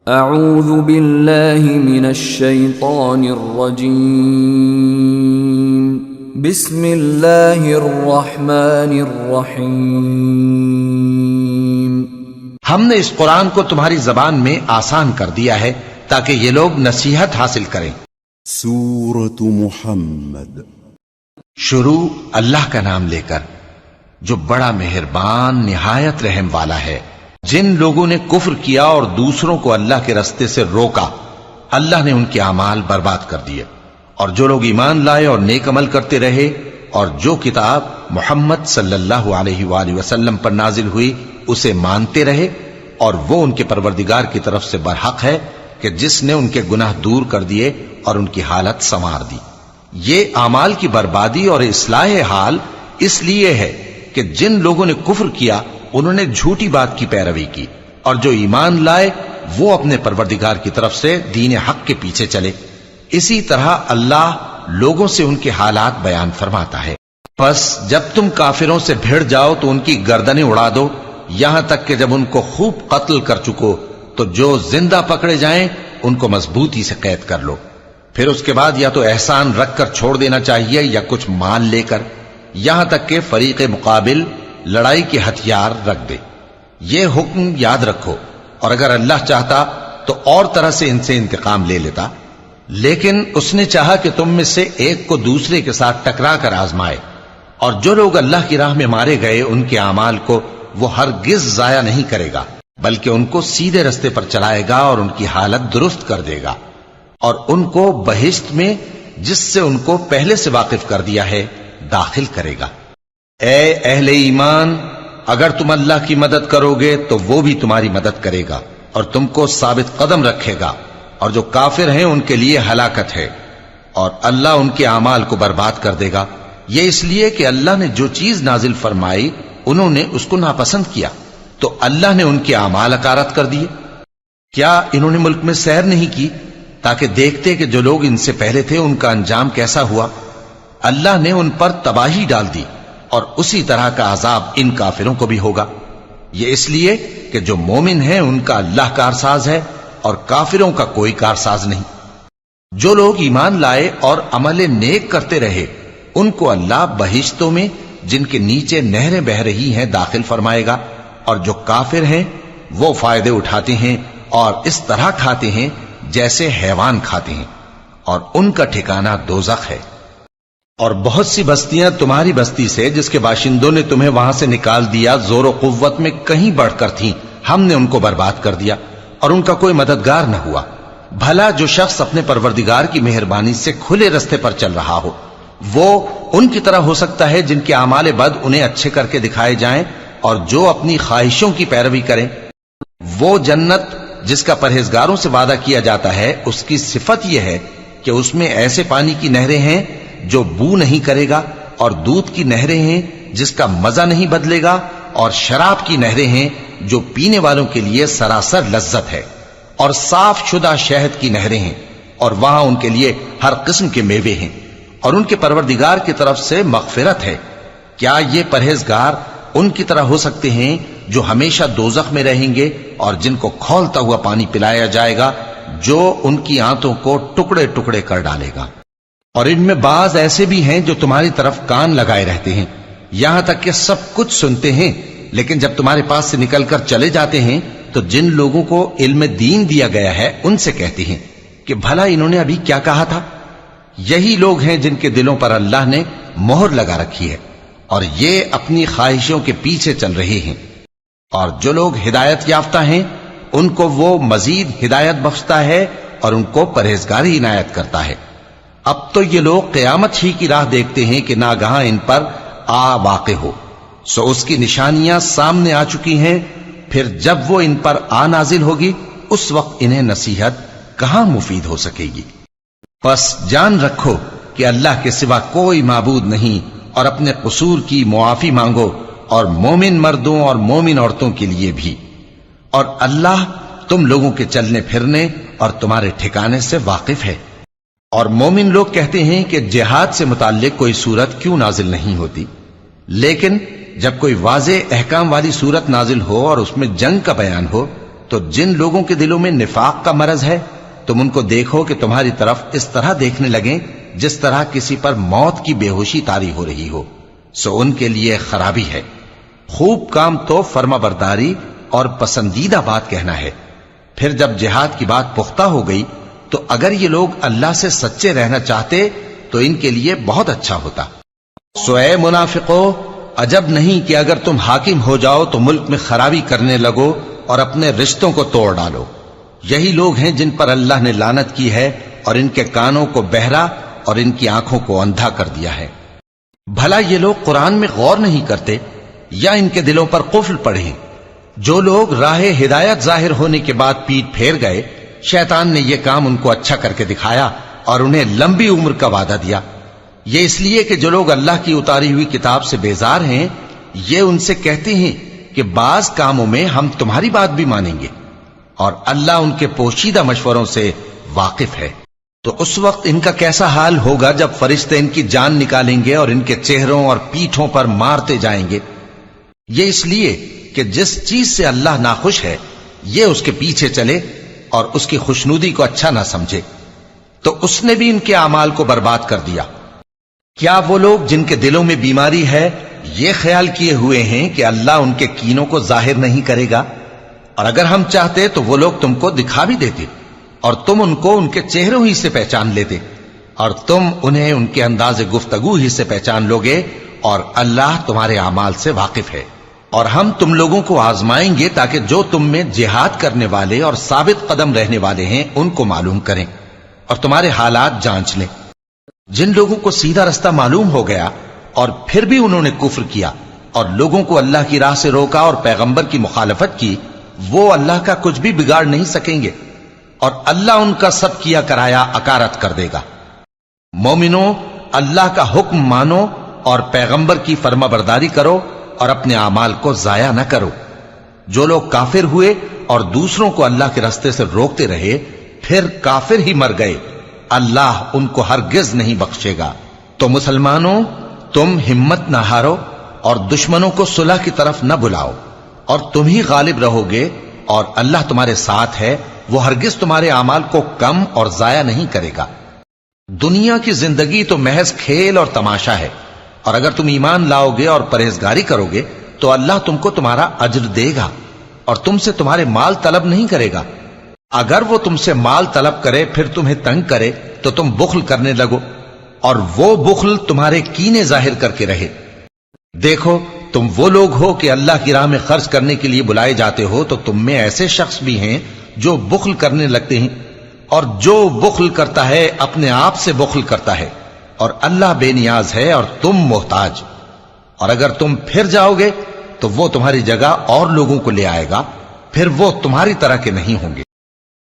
اعوذ باللہ من الشیطان الرجیم بسم اللہ الرحمن الرحیم۔ ہم نے اس قرآن کو تمہاری زبان میں آسان کر دیا ہے تاکہ یہ لوگ نصیحت حاصل کریں۔ سورۃ محمد۔ شروع اللہ کا نام لے کر جو بڑا مہربان نہایت رحم والا ہے۔ جن لوگوں نے کفر کیا اور دوسروں کو اللہ کے رستے سے روکا، اللہ نے ان کے اعمال برباد کر دیے، اور جو لوگ ایمان لائے اور نیک عمل کرتے رہے اور جو کتاب محمد صلی اللہ علیہ وآلہ وسلم پر نازل ہوئی اسے مانتے رہے، اور وہ ان کے پروردگار کی طرف سے برحق ہے کہ جس نے ان کے گناہ دور کر دیے اور ان کی حالت سنوار دی۔ یہ اعمال کی بربادی اور اصلاح حال اس لیے ہے کہ جن لوگوں نے کفر کیا انہوں نے جھوٹی بات کی پیروی کی، اور جو ایمان لائے وہ اپنے پروردگار کی طرف سے دین حق کے پیچھے چلے۔ اسی طرح اللہ لوگوں سے ان کے حالات بیان فرماتا ہے۔ پس جب تم کافروں سے بھیڑ جاؤ تو ان کی گردنیں اڑا دو، یہاں تک کہ جب ان کو خوب قتل کر چکو تو جو زندہ پکڑے جائیں ان کو مضبوطی سے قید کر لو۔ پھر اس کے بعد یا تو احسان رکھ کر چھوڑ دینا چاہیے یا کچھ مال لے کر، یہاں تک کہ فریق مقابل لڑائی کے ہتھیار رکھ دے۔ یہ حکم یاد رکھو، اور اگر اللہ چاہتا تو اور طرح سے ان سے انتقام لے لیتا، لیکن اس نے چاہا کہ تم میں سے ایک کو دوسرے کے ساتھ ٹکرا کر آزمائے، اور جو لوگ اللہ کی راہ میں مارے گئے ان کے اعمال کو وہ ہرگز ضائع نہیں کرے گا، بلکہ ان کو سیدھے رستے پر چلائے گا اور ان کی حالت درست کر دے گا، اور ان کو بہشت میں جس سے ان کو پہلے سے واقف کر دیا ہے داخل کرے گا۔ اے اہل ایمان، اگر تم اللہ کی مدد کرو گے تو وہ بھی تمہاری مدد کرے گا اور تم کو ثابت قدم رکھے گا، اور جو کافر ہیں ان کے لیے ہلاکت ہے، اور اللہ ان کے اعمال کو برباد کر دے گا۔ یہ اس لیے کہ اللہ نے جو چیز نازل فرمائی انہوں نے اس کو ناپسند کیا، تو اللہ نے ان کے اعمال اکارت کر دیے۔ کیا انہوں نے ملک میں سیر نہیں کی تاکہ دیکھتے کہ جو لوگ ان سے پہلے تھے ان کا انجام کیسا ہوا؟ اللہ نے ان پر تباہی ڈال دی، اور اسی طرح کا عذاب ان کافروں کو بھی ہوگا۔ یہ اس لیے کہ جو مومن ہیں ان کا اللہ کارساز ہے اور کافروں کا کوئی کارساز نہیں۔ جو لوگ ایمان لائے اور عمل نیک کرتے رہے ان کو اللہ بہشتوں میں جن کے نیچے نہریں بہ رہی ہیں داخل فرمائے گا، اور جو کافر ہیں وہ فائدے اٹھاتے ہیں اور اس طرح کھاتے ہیں جیسے حیوان کھاتے ہیں، اور ان کا ٹھکانہ دوزخ ہے۔ اور بہت سی بستیاں تمہاری بستی سے جس کے باشندوں نے تمہیں وہاں سے نکال دیا زور و قوت میں کہیں بڑھ کر تھیں، ہم نے ان کو برباد کر دیا اور ان کا کوئی مددگار نہ ہوا۔ بھلا جو شخص اپنے پروردگار کی مہربانی سے کھلے رستے پر چل رہا ہو وہ ان کی طرح ہو سکتا ہے جن کے اعمال بد انہیں اچھے کر کے دکھائے جائیں، اور جو اپنی خواہشوں کی پیروی کریں۔ وہ جنت جس کا پرہیزگاروں سے وعدہ کیا جاتا ہے اس کی صفت یہ ہے کہ اس میں ایسے پانی کی نہریں ہیں جو بو نہیں کرے گا، اور دودھ کی نہریں ہیں جس کا مزہ نہیں بدلے گا، اور شراب کی نہریں ہیں جو پینے والوں کے لیے سراسر لذت ہے، اور صاف شدہ شہد کی نہریں ہیں، اور وہاں ان کے لیے ہر قسم کے میوے ہیں، اور ان کے پروردگار کی طرف سے مغفرت ہے۔ کیا یہ پرہیزگار ان کی طرح ہو سکتے ہیں جو ہمیشہ دوزخ میں رہیں گے اور جن کو کھولتا ہوا پانی پلایا جائے گا جو ان کی آنتوں کو ٹکڑے ٹکڑے کر ڈالے گا؟ اور ان میں بعض ایسے بھی ہیں جو تمہاری طرف کان لگائے رہتے ہیں، یہاں تک کہ سب کچھ سنتے ہیں، لیکن جب تمہارے پاس سے نکل کر چلے جاتے ہیں تو جن لوگوں کو علم دین دیا گیا ہے ان سے کہتے ہیں کہ بھلا انہوں نے ابھی کیا کہا تھا؟ یہی لوگ ہیں جن کے دلوں پر اللہ نے مہر لگا رکھی ہے، اور یہ اپنی خواہشوں کے پیچھے چل رہے ہیں۔ اور جو لوگ ہدایت یافتہ ہیں ان کو وہ مزید ہدایت بخشتا ہے اور ان کو پرہیزگاری عنایت کرتا ہے۔ اب تو یہ لوگ قیامت ہی کی راہ دیکھتے ہیں کہ ناگہاں ان پر آ واقع ہو، سو اس کی نشانیاں سامنے آ چکی ہیں، پھر جب وہ ان پر آ نازل ہوگی اس وقت انہیں نصیحت کہاں مفید ہو سکے گی۔ پس جان رکھو کہ اللہ کے سوا کوئی معبود نہیں، اور اپنے قصور کی معافی مانگو، اور مومن مردوں اور مومن عورتوں کے لیے بھی، اور اللہ تم لوگوں کے چلنے پھرنے اور تمہارے ٹھکانے سے واقف ہے۔ اور مومن لوگ کہتے ہیں کہ جہاد سے متعلق کوئی سورت کیوں نازل نہیں ہوتی، لیکن جب کوئی واضح احکام والی سورت نازل ہو اور اس میں جنگ کا بیان ہو تو جن لوگوں کے دلوں میں نفاق کا مرض ہے تم ان کو دیکھو کہ تمہاری طرف اس طرح دیکھنے لگیں جس طرح کسی پر موت کی بے ہوشی طاری ہو رہی ہو، سو ان کے لیے خرابی ہے۔ خوب کام تو فرما برداری اور پسندیدہ بات کہنا ہے۔ پھر جب جہاد کی بات پختہ ہو گئی تو اگر یہ لوگ اللہ سے سچے رہنا چاہتے تو ان کے لیے بہت اچھا ہوتا۔ سو اے منافقو، عجب نہیں کہ اگر تم حاکم ہو جاؤ تو ملک میں خرابی کرنے لگو اور اپنے رشتوں کو توڑ ڈالو۔ یہی لوگ ہیں جن پر اللہ نے لعنت کی ہے اور ان کے کانوں کو بہرا اور ان کی آنکھوں کو اندھا کر دیا ہے۔ بھلا یہ لوگ قرآن میں غور نہیں کرتے یا ان کے دلوں پر قفل پڑے؟ جو لوگ راہ ہدایت ظاہر ہونے کے بعد پیٹ پھیر گئے، شیطان نے یہ کام ان کو اچھا کر کے دکھایا اور انہیں لمبی عمر کا وعدہ دیا۔ یہ اس لیے کہ جو لوگ اللہ کی اتاری ہوئی کتاب سے بیزار ہیں، یہ ان سے کہتے ہیں کہ بعض کاموں میں ہم تمہاری بات بھی مانیں گے، اور اللہ ان کے پوشیدہ مشوروں سے واقف ہے۔ تو اس وقت ان کا کیسا حال ہوگا جب فرشتے ان کی جان نکالیں گے اور ان کے چہروں اور پیٹھوں پر مارتے جائیں گے۔ یہ اس لیے کہ جس چیز سے اللہ ناخوش ہے یہ اس کے پیچھے چلے اور اس کی خوشنودی کو اچھا نہ سمجھے، تو اس نے بھی ان کے اعمال کو برباد کر دیا۔ کیا وہ لوگ جن کے دلوں میں بیماری ہے یہ خیال کیے ہوئے ہیں کہ اللہ ان کے کینوں کو ظاہر نہیں کرے گا؟ اور اگر ہم چاہتے تو وہ لوگ تم کو دکھا بھی دیتے اور تم ان کو ان کے چہروں ہی سے پہچان لیتے، اور تم انہیں ان کے انداز گفتگو ہی سے پہچان لوگے، اور اللہ تمہارے اعمال سے واقف ہے۔ اور ہم تم لوگوں کو آزمائیں گے تاکہ جو تم میں جہاد کرنے والے اور ثابت قدم رہنے والے ہیں ان کو معلوم کریں اور تمہارے حالات جانچ لیں۔ جن لوگوں کو سیدھا رستہ معلوم ہو گیا اور پھر بھی انہوں نے کفر کیا اور لوگوں کو اللہ کی راہ سے روکا اور پیغمبر کی مخالفت کی، وہ اللہ کا کچھ بھی بگاڑ نہیں سکیں گے، اور اللہ ان کا سب کیا کرایا اکارت کر دے گا۔ مومنو، اللہ کا حکم مانو اور پیغمبر کی فرما برداری کرو اور اپنے اعمال کو ضائع نہ کرو۔ جو لوگ کافر ہوئے اور دوسروں کو اللہ کے راستے سے روکتے رہے پھر کافر ہی مر گئے، اللہ ان کو ہرگز نہیں بخشے گا۔ تو مسلمانوں، تم ہمت نہ ہارو اور دشمنوں کو صلح کی طرف نہ بلاؤ، اور تم ہی غالب رہو گے، اور اللہ تمہارے ساتھ ہے، وہ ہرگز تمہارے اعمال کو کم اور ضائع نہیں کرے گا۔ دنیا کی زندگی تو محض کھیل اور تماشا ہے، اور اگر تم ایمان لاؤ گے اور پرہیزگاری کرو گے تو اللہ تم کو تمہارا اجر دے گا اور تم سے تمہارے مال طلب نہیں کرے گا۔ اگر وہ تم سے مال طلب کرے پھر تمہیں تنگ کرے تو تم بخل کرنے لگو، اور وہ بخل تمہارے کینے ظاہر کر کے رہے۔ دیکھو، تم وہ لوگ ہو کہ اللہ کی راہ میں خرچ کرنے کے لیے بلائے جاتے ہو، تو تم میں ایسے شخص بھی ہیں جو بخل کرنے لگتے ہیں، اور جو بخل کرتا ہے اپنے آپ سے بخل کرتا ہے، اور اللہ بے نیاز ہے اور تم محتاج۔ اور اگر تم پھر جاؤ گے تو وہ تمہاری جگہ اور لوگوں کو لے آئے گا، پھر وہ تمہاری طرح کے نہیں ہوں گے۔